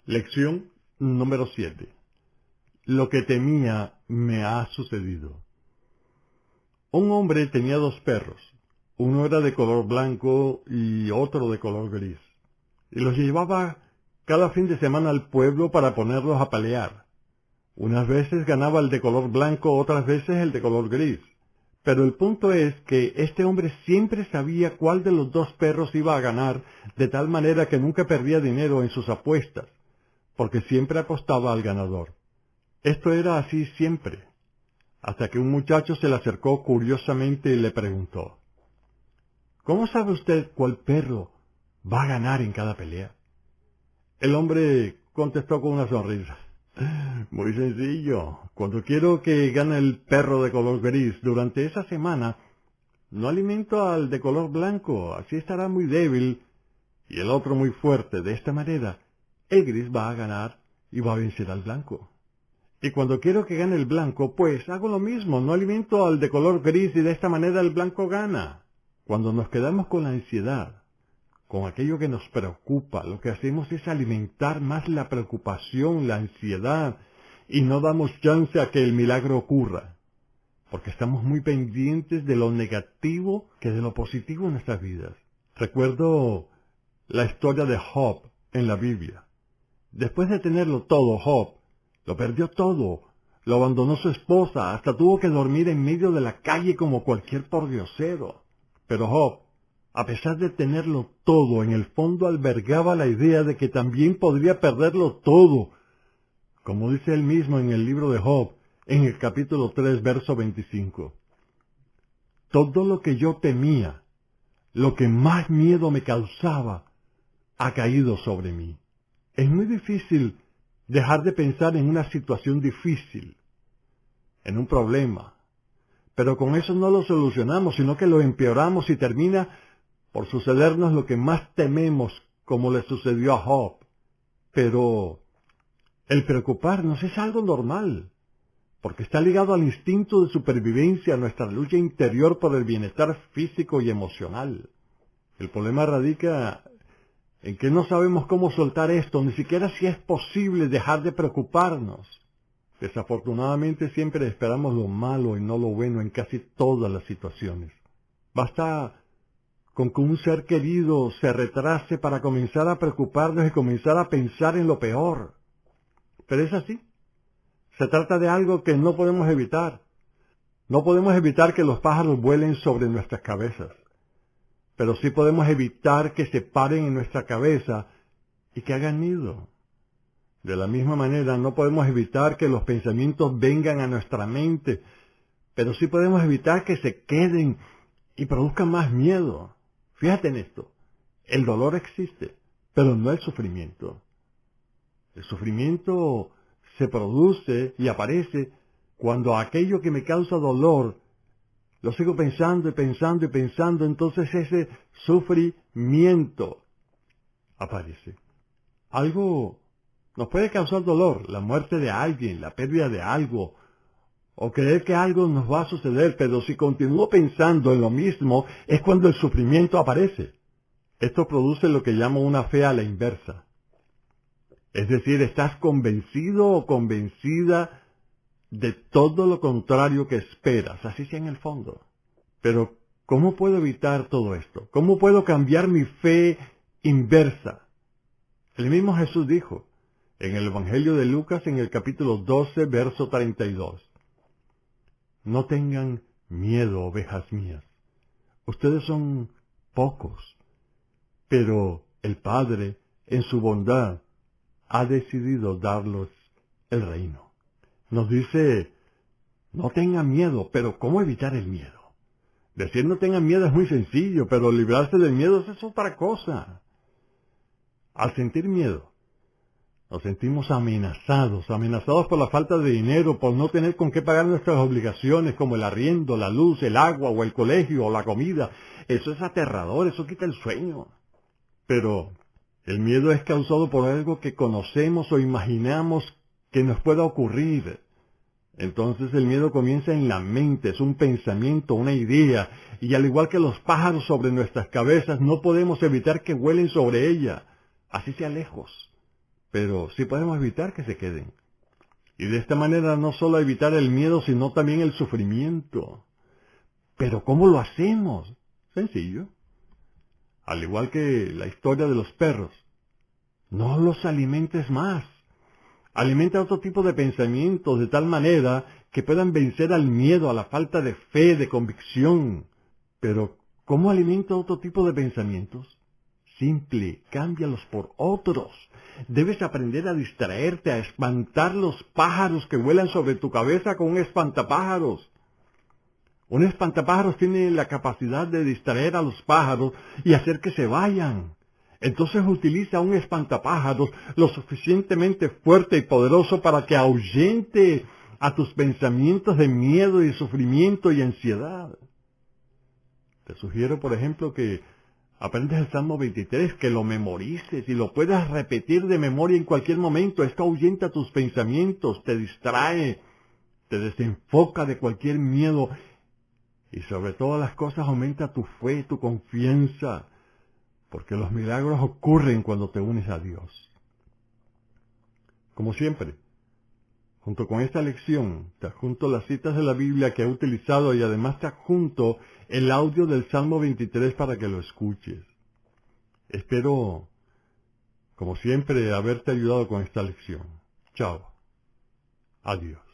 Lección número 7. Lo que temía me ha sucedido. Un hombre tenía 2 perros. Uno era de color blanco y otro de color gris. Y los llevaba cada fin de semana al pueblo para ponerlos a pelear. Unas veces ganaba el de color blanco, otras veces el de color gris. Pero el punto es que este hombre siempre sabía cuál de los 2 perros iba a ganar, de tal manera que nunca perdía dinero en sus apuestas, porque siempre apostaba al ganador. Esto era así siempre, hasta que un muchacho se le acercó curiosamente y le preguntó: ¿Cómo sabe usted cuál perro va a ganar en cada pelea? El hombre contestó con una sonrisa: Muy sencillo. Cuando quiero que gane el perro de color gris durante esa semana, no alimento al de color blanco, así estará muy débil, y el otro muy fuerte. De esta manera, el gris va a ganar y va a vencer al blanco. Y cuando quiero que gane el blanco, pues hago lo mismo, no alimento al de color gris y de esta manera el blanco gana. Cuando nos quedamos con la ansiedad, con aquello que nos preocupa, lo que hacemos es alimentar más la preocupación, la ansiedad, y no damos chance a que el milagro ocurra, porque estamos muy pendientes de lo negativo que de lo positivo en nuestras vidas. Recuerdo la historia de Job en la Biblia. Después de tenerlo todo, Job lo perdió todo, lo abandonó su esposa, hasta tuvo que dormir en medio de la calle como cualquier pordiosero. Pero Job, a pesar de tenerlo todo, en el fondo albergaba la idea de que también podría perderlo todo, como dice él mismo en el libro de Job, en el capítulo 3, verso 25. Todo lo que yo temía, lo que más miedo me causaba, ha caído sobre mí. Es muy difícil dejar de pensar en una situación difícil, en un problema, pero con eso no lo solucionamos, sino que lo empeoramos y termina por sucedernos lo que más tememos, como le sucedió a Job. Pero el preocuparnos es algo normal, porque está ligado al instinto de supervivencia, a nuestra lucha interior por el bienestar físico y emocional. El problema radica en que no sabemos cómo soltar esto, ni siquiera si es posible dejar de preocuparnos. Desafortunadamente siempre esperamos lo malo y no lo bueno en casi todas las situaciones. Basta con que un ser querido se retrase para comenzar a preocuparnos y comenzar a pensar en lo peor. Pero es así. Se trata de algo que no podemos evitar. No podemos evitar que los pájaros vuelen sobre nuestras cabezas, pero sí podemos evitar que se paren en nuestra cabeza y que hagan nido. De la misma manera, no podemos evitar que los pensamientos vengan a nuestra mente, pero sí podemos evitar que se queden y produzcan más miedo. Fíjate en esto, el dolor existe, pero no el sufrimiento. El sufrimiento se produce y aparece cuando aquello que me causa dolor lo sigo pensando y pensando y pensando, entonces ese sufrimiento aparece. Algo nos puede causar dolor, la muerte de alguien, la pérdida de algo, o creer que algo nos va a suceder, pero si continúo pensando en lo mismo, es cuando el sufrimiento aparece. Esto produce lo que llamo una fe a la inversa. Es decir, estás convencido o convencida de todo lo contrario que esperas, así sea en el fondo. Pero, ¿cómo puedo evitar todo esto? ¿Cómo puedo cambiar mi fe inversa? El mismo Jesús dijo, en el Evangelio de Lucas, en el capítulo 12, verso 32, No tengan miedo, ovejas mías. Ustedes son pocos, pero el Padre, en su bondad, ha decidido darlos el reino. Nos dice, no tengan miedo, pero ¿cómo evitar el miedo? Decir no tengan miedo es muy sencillo, pero librarse del miedo es otra cosa. Al sentir miedo, nos sentimos amenazados por la falta de dinero, por no tener con qué pagar nuestras obligaciones, como el arriendo, la luz, el agua, o el colegio, o la comida. Eso es aterrador, eso quita el sueño. Pero el miedo es causado por algo que conocemos o imaginamos que nos pueda ocurrir. Entonces el miedo comienza en la mente, es un pensamiento, una idea, y al igual que los pájaros sobre nuestras cabezas, no podemos evitar que vuelen sobre ella, así sea lejos. pero sí podemos evitar que se queden. Y de esta manera no solo evitar el miedo, sino también el sufrimiento. Pero ¿cómo lo hacemos? Sencillo. Al igual que la historia de los perros. No los alimentes más. Alimenta otro tipo de pensamientos de tal manera que puedan vencer al miedo, a la falta de fe, de convicción. Pero, ¿cómo alimenta otro tipo de pensamientos? Simple, cámbialos por otros. Debes aprender a distraerte, a espantar los pájaros que vuelan sobre tu cabeza con un espantapájaros. Un espantapájaros tiene la capacidad de distraer a los pájaros y hacer que se vayan. Entonces utiliza un espantapájaros lo suficientemente fuerte y poderoso para que ahuyente a tus pensamientos de miedo y sufrimiento y ansiedad. Te sugiero, por ejemplo, que aprendes el Salmo 23, que lo memorices y lo puedas repetir de memoria en cualquier momento. Esto ahuyenta tus pensamientos, te distrae, te desenfoca de cualquier miedo y sobre todas las cosas aumenta tu fe, tu confianza, porque los milagros ocurren cuando te unes a Dios. Como siempre, junto con esta lección, te adjunto las citas de la Biblia que he utilizado y además te adjunto el audio del Salmo 23 para que lo escuches. Espero, como siempre, haberte ayudado con esta lección. Chao. Adiós.